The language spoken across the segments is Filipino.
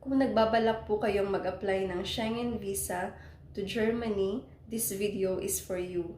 Kung nagbabalak po kayong mag-apply ng Schengen Visa to Germany, this video is for you.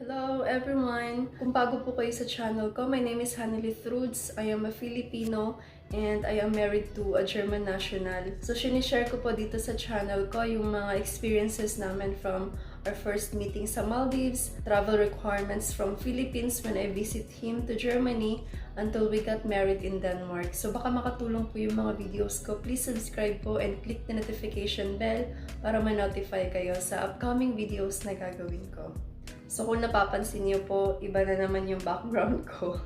Hello everyone! Kung bago po kayo sa channel ko, my name is Hannelith Rudes. I am a Filipino and I am married to a German national. So, sinishare ko po dito sa channel ko yung mga experiences namin from our first meeting sa Maldives, travel requirements from Philippines when I visit him to Germany, until we got married in Denmark. So baka makatulong po yung mga videos ko. Please subscribe po and click the notification bell para ma-notify kayo sa upcoming videos na gagawin ko. So kung napapansin niyo po, iba na naman yung background ko.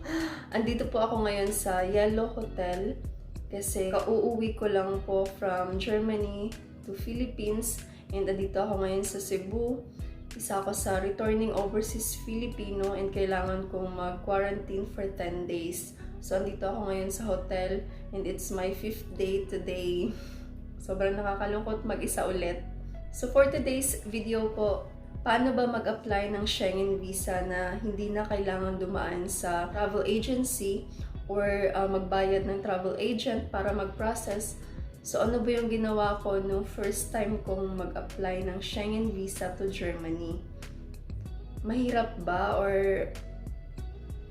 Andito po ako ngayon sa Yellow Hotel kasi kauuwi ko lang po from Germany to Philippines. And andito ako ngayon sa Cebu. Isa ako sa returning overseas Filipino and kailangan kong mag-quarantine for 10 days. So, andito ako ngayon sa hotel and it's my 5th day today. Sobrang nakakalungkot mag-isa ulit. So, for today's video po, paano ba mag-apply ng Schengen Visa na hindi na kailangan dumaan sa travel agency or magbayad ng travel agent para mag-process? So, ano ba yung ginawa ko nung first time kong mag-apply ng Schengen Visa to Germany? Mahirap ba or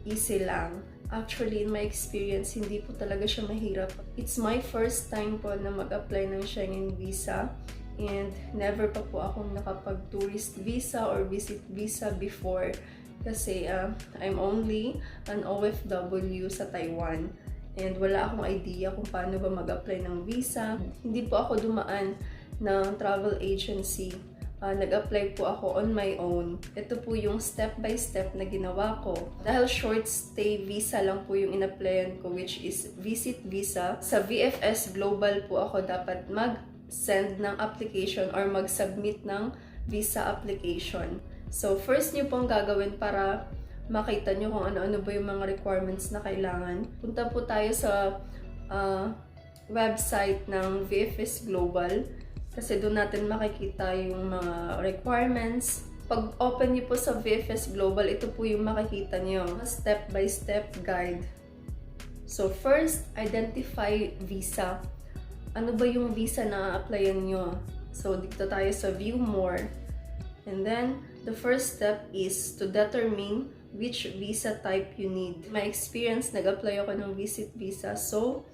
easy lang? Actually, in my experience, hindi po talaga siya mahirap. It's my first time po na mag-apply ng Schengen Visa and never pa po akong nakapag-tourist visa or visit visa before kasi I'm only an OFW sa Taiwan. And wala akong idea kung paano ba mag-apply ng visa. Hindi po ako dumaan ng travel agency. Nag-apply po ako on my own. Ito po yung step-by-step na ginawa ko. Dahil short stay visa lang po yung in-applyan ko, which is visit visa. Sa VFS Global po ako dapat mag-send ng application or mag-submit ng visa application. So, first nyo pong gagawin para makita nyo kung ano-ano ba yung mga requirements na kailangan. Punta po tayo sa website ng VFS Global kasi doon natin makikita yung mga requirements. Pag open nyo po sa VFS Global, ito po yung makikita nyo. Step-by-step guide. So first, identify visa. Ano ba yung visa na applyan nyo? So dito tayo sa view more. And then, the first step is to determine which visa type you need. My experience, nag-apply ako ng visit visa. So,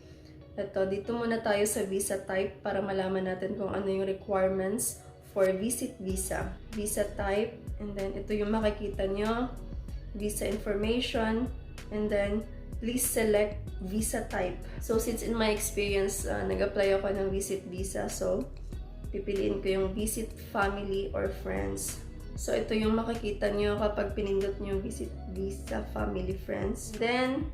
dito muna tayo sa visa type para malaman natin kung ano yung requirements for visit visa. Visa type, and then ito yung makikita nyo, visa information, and then please select visa type. So, since in my experience, nag-apply ako ng visit visa, so pipiliin ko yung visit family or friends. So, ito yung makikita nyo kapag pinindot nyo yung visit visa, family, friends. Then,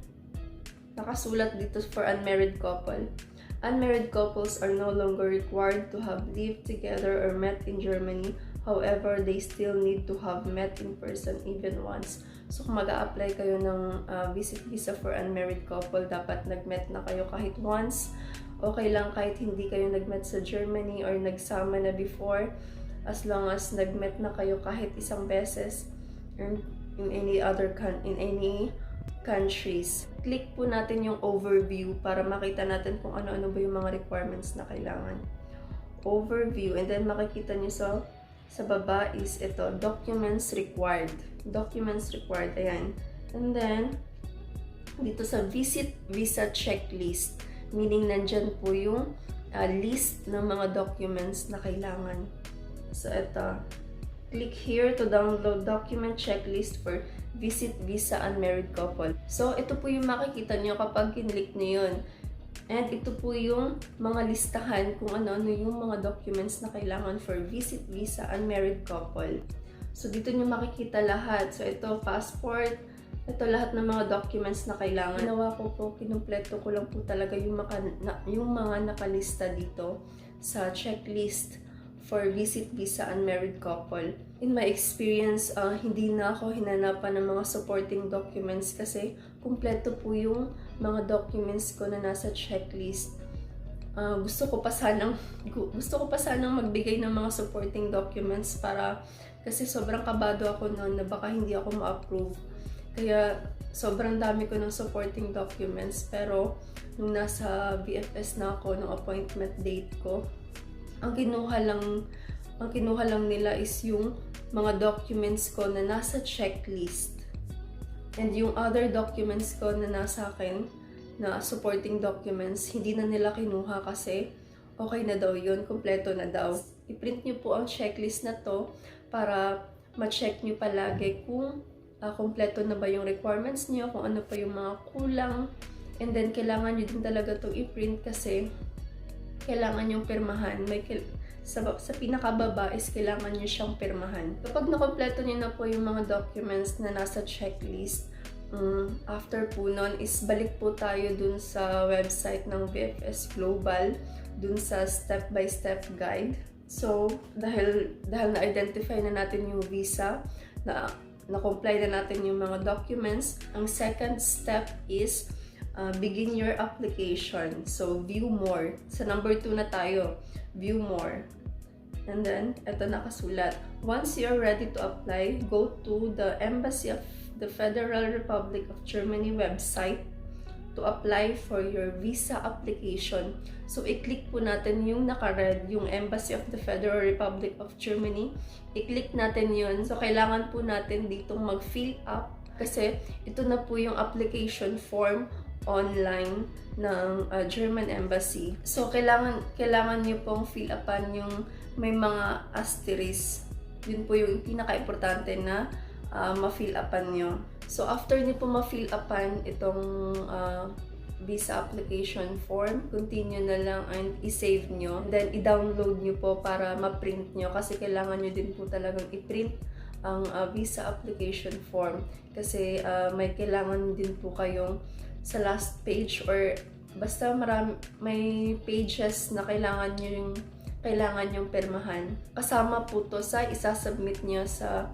nakasulat dito for unmarried couple. Unmarried couples are no longer required to have lived together or met in Germany. However, they still need to have met in person even once. So, kung mag-a-apply kayo ng visit visa for unmarried couple, dapat nag-met na kayo kahit once. Okay lang kahit hindi kayo nag-met sa Germany or nagsama na before. As long as nag-met na kayo kahit isang beses in any countries. Click po natin yung overview para makita natin kung ano-ano ba yung mga requirements na kailangan. Overview, and then makikita nyo sa baba is ito, documents required. Documents required, ayan. And then, dito sa visit visa checklist, meaning nandyan po yung list ng mga documents na kailangan. So, ito. Click here to download document checklist for visit visa unmarried couple. So, ito po yung makikita nyo kapag kinlik nyo yun. And ito po yung mga listahan kung ano-ano yung mga documents na kailangan for visit visa unmarried couple. So, dito nyo makikita lahat. So, ito, passport. Ito lahat ng mga documents na kailangan. Ginawa ko po, kinumpleto ko lang po talaga yung mga nakalista dito sa checklist for visit visa unmarried couple. In my experience, hindi na ako hinanapan ng mga supporting documents kasi kumpleto po yung mga documents ko na nasa checklist. Gusto ko pa sanang magbigay ng mga supporting documents kasi sobrang kabado ako noon na baka hindi ako ma-approve. Kaya sobrang dami ko ng supporting documents, pero nung nasa VFS na ako, nung appointment date ko, ang kinuha lang nila is yung mga documents ko na nasa checklist. And yung other documents ko na nasa akin, na supporting documents, hindi na nila kinuha kasi okay na daw yun, kumpleto na daw. I-print nyo po ang checklist na to para ma-check nyo palagi kung kumpleto na ba yung requirements nyo, kung ano pa yung mga kulang. And then, kailangan nyo din talaga itong i-print kasi kailangan yung pirmahan. Sa pinakababa is kailangan nyo siyang pirmahan. Kapag nakompleto nyo na po yung mga documents na nasa checklist, after po nun is balik po tayo dun sa website ng VFS Global, dun sa step-by-step guide. So, dahil na-identify na natin yung visa, na-comply na natin yung mga documents, ang second step is begin your application. So, view more. Sa number 2 na tayo, view more. And then, ito nakasulat. Once you're ready to apply, go to the Embassy of the Federal Republic of Germany website to apply for your visa application. So, i-click po natin yung naka-red, yung Embassy of the Federal Republic of Germany. I-click natin yun. So, kailangan po natin ditong mag-fill up kasi ito na po yung application form online ng German Embassy. So, kailangan nyo pong fill upan yung may mga asterisk. Yun po yung pinaka-importante na ma-fill upan nyo. So, after nyo po ma-fill upan itong visa application form, continue na lang and i-save nyo. Then, i-download nyo po para ma-print nyo kasi kailangan nyo din po talagang i-print ang visa application form kasi may kailangan din po kayong sa last page or basta may pages na kailangan yung pirmahan. Kasama po to sa isasubmit niyo sa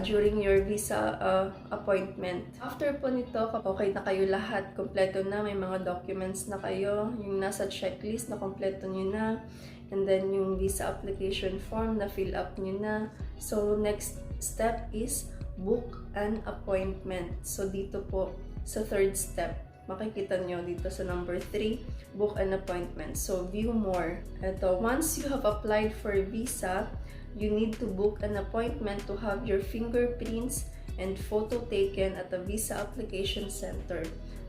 during your visa appointment. After po nito, okay na kayo lahat, kompleto na, may mga documents na kayo, yung nasa checklist na kompleto nyo na, and then yung visa application form na fill up nyo na. So, next step is book an appointment. So, dito po sa third step, makikita nyo dito sa number 3, book an appointment. So, view more. Ito, once you have applied for a visa, you need to book an appointment to have your fingerprints and photo taken at the visa application center.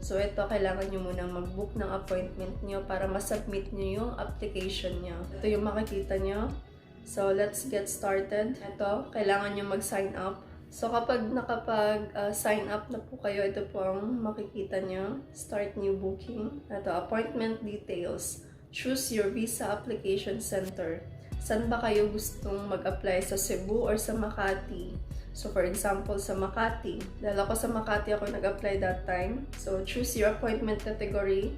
So, ito, kailangan nyo munang mag-book ng appointment nyo para masubmit nyo yung application nyo. Ito yung makikita nyo. So, let's get started. Ito, kailangan nyo mag-sign up. So, kapag nakapag-sign up na po kayo, ito po ang makikita nyo. Start new booking. Ito, appointment details. Choose your visa application center. Saan ba kayo gustong mag-apply? Sa Cebu or sa Makati? So, for example, sa Makati. Dahil ako sa Makati ako nag-apply that time. So, choose your appointment category.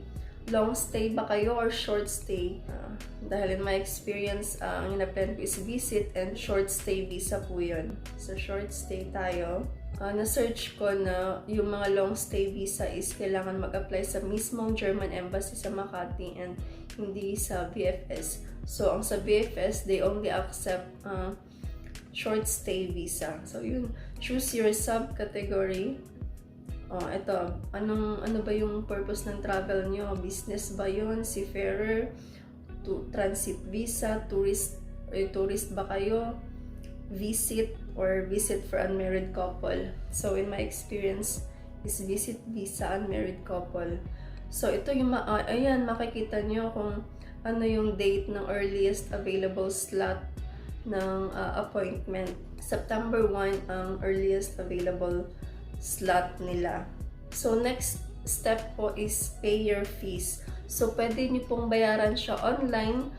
Long stay ba kayo or short stay? Dahil in my experience, ang in-apply ko is visit and short stay visa po yun. So, short stay tayo. Na-search ko na yung mga long stay visa is kailangan mag-apply sa mismong German Embassy sa Makati and hindi sa VFS. So, ang sa VFS, they only accept short stay visa. So, yun. Choose your subcategory. Ito, ano ba yung purpose ng travel nyo? Business ba yun? Seafarer? Transit visa? Tourist ba kayo? Visit or visit for unmarried couple? So, in my experience, is visit visa unmarried couple. So, ito yung, ayan, makikita nyo kung ano yung date ng earliest available slot ng appointment. September 1 ang earliest available slot nila. So, next step po is pay your fees. So, pwede nyo pong bayaran siya online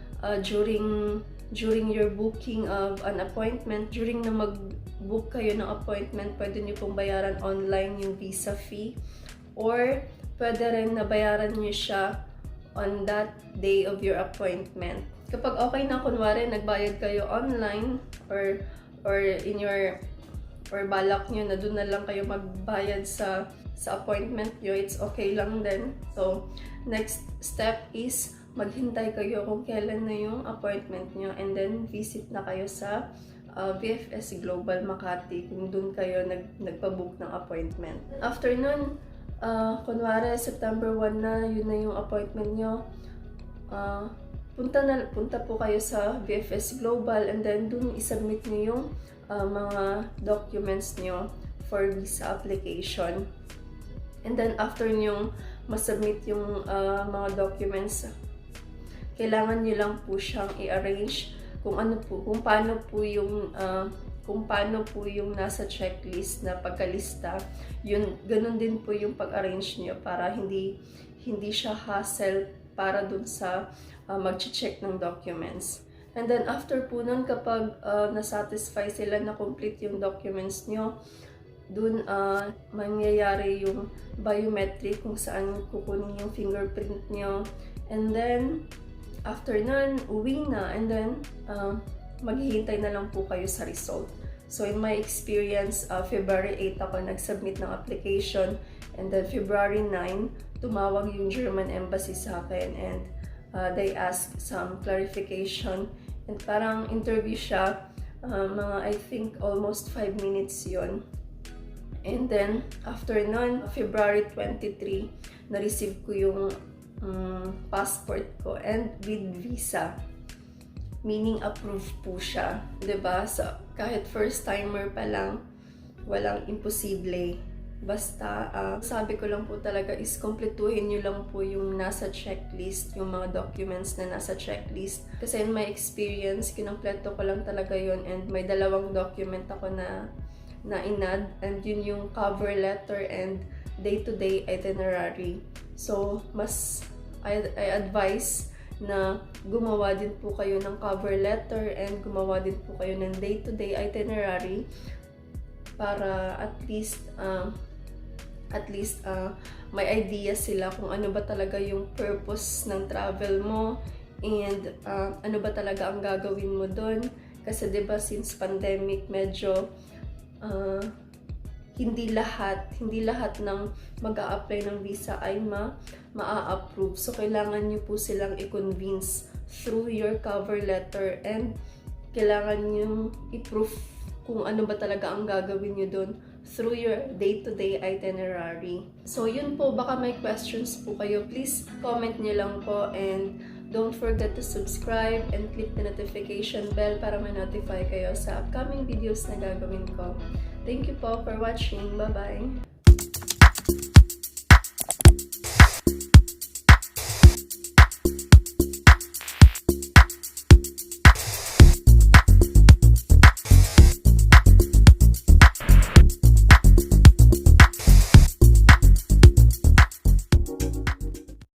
during your booking of an appointment. During na mag-book kayo ng appointment, pwede nyo pong bayaran online yung visa fee. Or, pwede rin na bayaran nyo siya on that day of your appointment. Kapag okay na, kunwari, nagbayad kayo online or in your or balak nyo na doon na lang kayo magbayad sa appointment nyo, it's okay lang din. So, next step is maghintay kayo kung kailan na yung appointment nyo and then visit na kayo sa VFS Global Makati kung doon kayo nagpa-book ng appointment. After nun, kunwari September 1 na, yun na yung appointment nyo, punta po kayo sa VFS Global and then doon isubmit nyo yung mga documents nyo for visa application. And then after nyo masubmit yung mga documents, kailangan nyo lang po siyang i-arrange kung paano po yung nasa checklist na pagkalista. Yun, ganun din po yung pag-arrange nyo para hindi siya hassle para dun sa mag-check ng documents. And then after po nun, kapag na-satisfy sila na complete yung documents nyo, dun mangyayari yung biometric kung saan kukunin yung fingerprint nyo. And then after nun, uwi na, and then maghihintay na lang po kayo sa result. So in my experience, February 8 ako nag-submit ng application, and then February 9, tumawag yung German Embassy sa akin, and they asked some clarification, and parang interview siya, mga I think almost 5 minutes yon. And then after nun, February 23, na-receive ko yung passport ko and with visa, meaning approved po siya, 'di ba? So kahit first timer pa lang, walang imposible. Basta sabi ko lang po talaga is kumpletuhin niyo lang po yung nasa checklist, yung mga documents na nasa checklist. Kasi in my experience, kinumpleto ko lang talaga yon, and may dalawang document ako na inad, and yun yung cover letter and day-to-day itinerary. So I advise na gumawa din po kayo ng cover letter and gumawa din po kayo ng day-to-day itinerary para at least may idea sila kung ano ba talaga yung purpose ng travel mo, and ano ba talaga ang gagawin mo doon. Kasi 'di ba, since pandemic, medyo hindi lahat ng mag-a-apply ng visa ay ma-approve. So kailangan niyo po silang i-convince through your cover letter, and kailangan niyo i-proof kung ano ba talaga ang gagawin niyo doon through your day-to-day itinerary. So yun po, baka may questions po kayo, please comment niyo lang po, and don't forget to subscribe and click the notification bell para ma-notify kayo sa upcoming videos na gagawin ko. Thank you po for watching. Bye-bye!